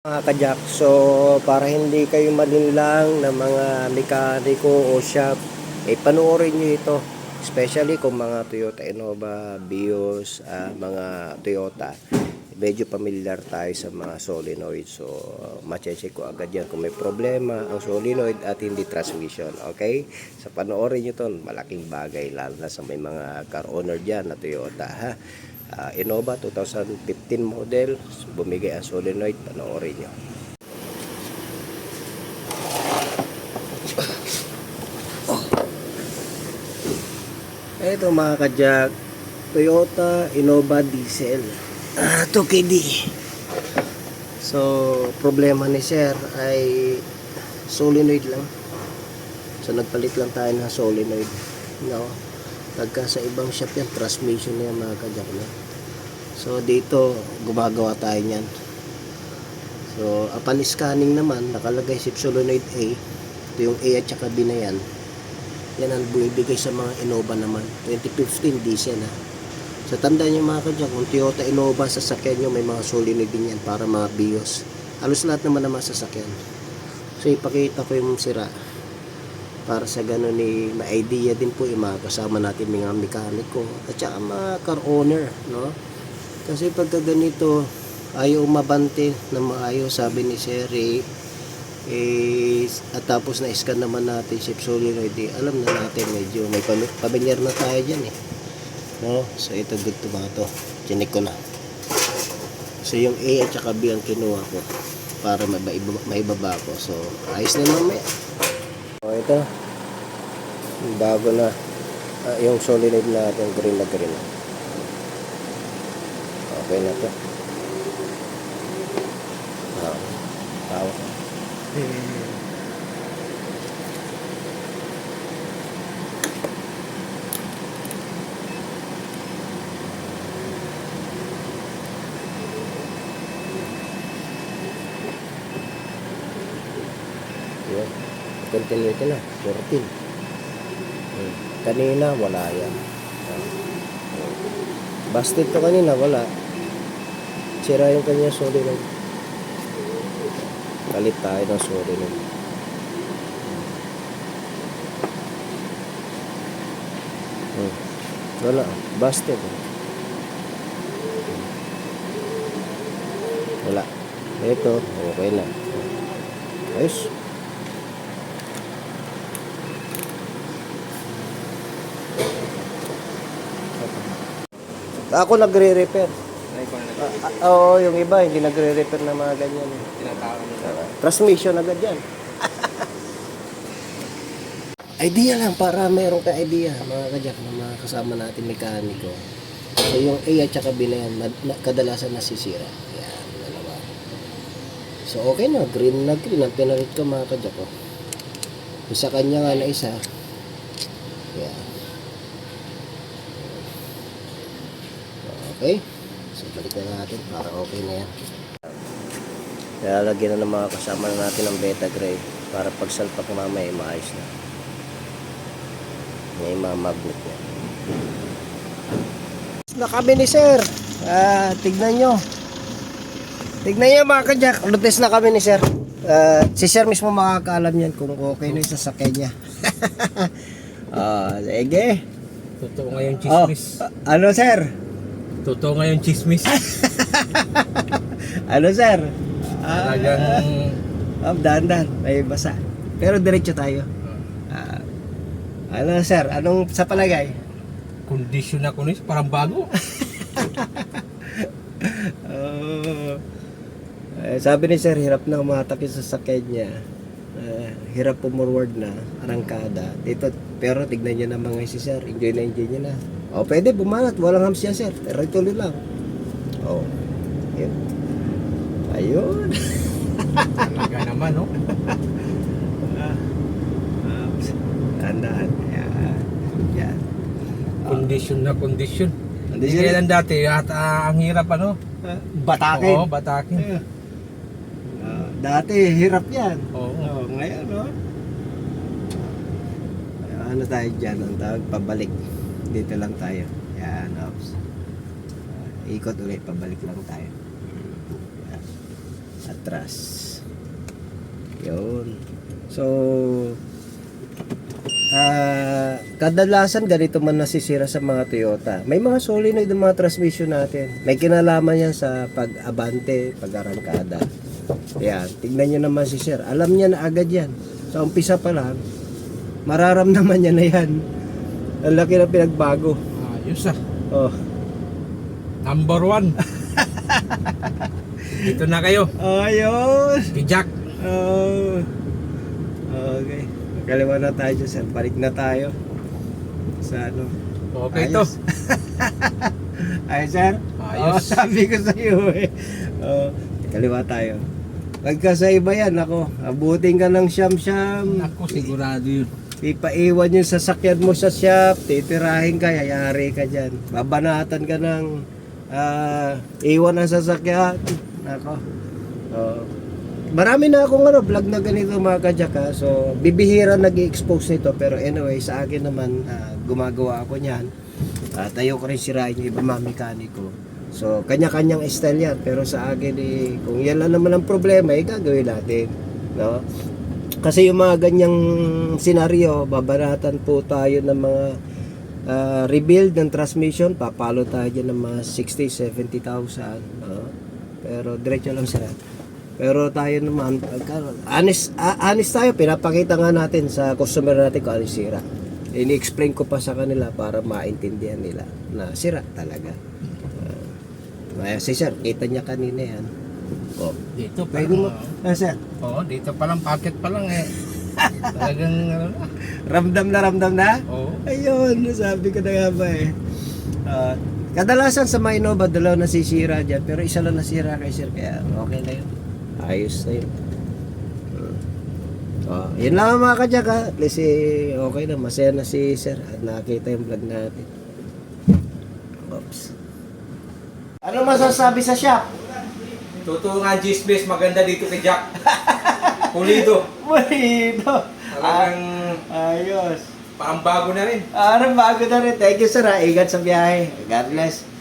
Mga kajak, so para hindi kayo malinlang ng mga mekaniko o shop, panoorin nyo ito. Especially kung mga Toyota Innova, Vios, mga Toyota. Medyo familiar tayo sa mga solenoid. So, machecheck ko agad yan kung may problema ang solenoid at hindi transmission. Okay? Sa panoorin nyo to, malaking bagay lalo na sa may mga car owner dyan na Toyota. Ha? Innova 2015 model, bumigay ang solenoid, panoorin nyo. Ito mga kajak, Toyota Innova diesel 2KD. So problema ni sir ay solenoid lang. So nagpalit lang tayo ng solenoid, no? Pagka sa ibang shop yan, transmission na yan mga kajak, no? So dito gumagawa tayo niyan. So upon scanning naman nakalagay si solenoid A. Ito yung A at saka B na yan. Yan ang bumibigay sa mga Innova naman. 2015 diesel, ha. So tandaan nyo mga kajak, kung Toyota Innova sasakyan nyo, may mga solenoid din yan para mga BIOS. Halos lahat naman naman sasakyan. So ipakita ko yung sira para sa ganun ni may idea din po yung mga kasama natin mga mekaniko at saka mga car owner, no? Kasi pagka ganito ayaw mabante na maayos, sabi ni Sir at tapos na-scan naman natin si solenoid, alam na natin medyo may pamilyar na tayo dyan, no? So ito good to ba ito, chinik ko na. So yung A at saka B ang kinuha ko para maibaba ko. So ayos na mamaya. So ito bago na yung solenoid natin, green na green. Okay na to. Tawag. Yun. Continue ito na. 14. Kanina wala yan. Busted to kanina, wala. Sira yung kanya solenoid. Kalit tayo ng solenoid. Wala. Busted. Wala. Ito, okay na. Ayos. Ako nagre-repair. Oo, yung iba hindi nagre-repair na mga ganyan. Transmission agad yan. Idea lang para mayroong ka idea mga kajak ng mga kasama natin mekaniko. So yung A at saka B na yan, kadalasan nasisira. Yan, dalawa. So okay na, green na green ang pinalit ko mga kajak ko. Sa kanya nga na isa. Yan. Okay. So balik na natin para okay na yan. Lalagyan na ng mga kasama natin ng beta gray para pag salpak mamaya maayos na. May mga magnet niya. Na kami ni sir. Tignan nyo. Tignan nyo mga kajak. Lutes na kami ni sir. Si sir mismo makakaalam yan kung okay na yung sasakyan niya. Sige. Totoo ngayon chismis. Ano sir? Totoo ngayon chismis. Ano sir? Talagang Dahan-dahan. May basa. Pero diretso tayo. Ano sir? Anong sa palagay? kondisyon na kondisyon. Parang bago. Sabi ni sir, hirap na umatak yung sasakyan niya. Hirap pumorward na, arangkada. Dito, pero tignan niyo naman ngayon si sir. Enjoy niya na. O, pwede, bumanat. Walang hams yan sir. Pero tuloy lang. O, yun. Ayun. Talaga naman, no? Tandaan. Yan. Kondisyon na kondisyon. Hindi Kondisyon. kailan dati. At ang hirap, ano? Batakin. Oo, batakin. Dati, hirap yan. Oo. Ngayon, no? Ano tayo dyan? Ang tawag, pabalik. Dito lang tayo. Yan, ops. Ikot ulit, pabalik lang tayo. Yan. atras. Yun. So, kadalasan ganito man nasisira sa mga Toyota. May mga solenoid ng mga transmission natin. May kinalaman yan sa pag-abante, pag-arangkada. Yan, tignan nyo naman si sir. Alam niya na agad yan. Sa umpisa pa lang, mararamdaman niya na yan. Ang laki na pinagbago. Ayos ah. Oh. Number 1. Dito na kayo. Ayos! Kay Jack. Oh. Okay. Kaliwa na tayo dyan, sir. Balik na tayo. Sa ano. Okay to. Ayos. Ayos, sir? Ayos. Oh, sabi ko sa iyo eh. Oh, kaliwa tayo. Pagka sa iba yan, ako, abutin ka ng siyam-siyam. Ako sigurado yun. Ipaiwan yung sasakyan mo sa shop, titirahin ka, yayari ka dyan. Babanatan ka ng iwan ang sasakyan. Ako. Oh. Marami na akong vlog na ganito mga kadyak ha. So, bibihira nag-i-expose nito. Pero anyway, sa akin naman, gumagawa ako niyan. At ayoko rin sirain yung iba mga mekaniko. So, kanya-kanyang style yan. Pero sa akin, kung yan lang naman ang problema, gagawin natin. No? Kasi yung mga ganyang senaryo, babaratan po tayo ng mga rebuild ng transmission. Papalo tayo dyan ng mga 60, 70,000. Pero diretso lang sila. Pero tayo naman, honest tayo, pinapakita nga natin sa customer natin kung ano sira. Ini-explain ko pa sa kanila para maintindihan nila na sira talaga. Si sir, kita niya kanina yan. Oh. Dito pa Pwede mo, lang. sir, Oo, dito pa lang, pocket pa lang eh. Talagang ano na. ramdam na? Oo. Ayun, sabi ko na nga ba eh. Kadalasan sa mga Innova, dalawa nasisira dyan, pero isa lang nasira kay sir, kaya okay na yun. Ayos na yun. Yun lang mga kadyak ha. At least okay na, masaya na si sir at nakita yung vlog natin. Oops. Ano masasabi sa shop? Totoo nga, G-Space, maganda dito kay Jack. Pulido. Bonito. Talagang Ayos. parang bago na rin. Bago na rin. Thank you sir ha. Ingat sa biyahe. God bless.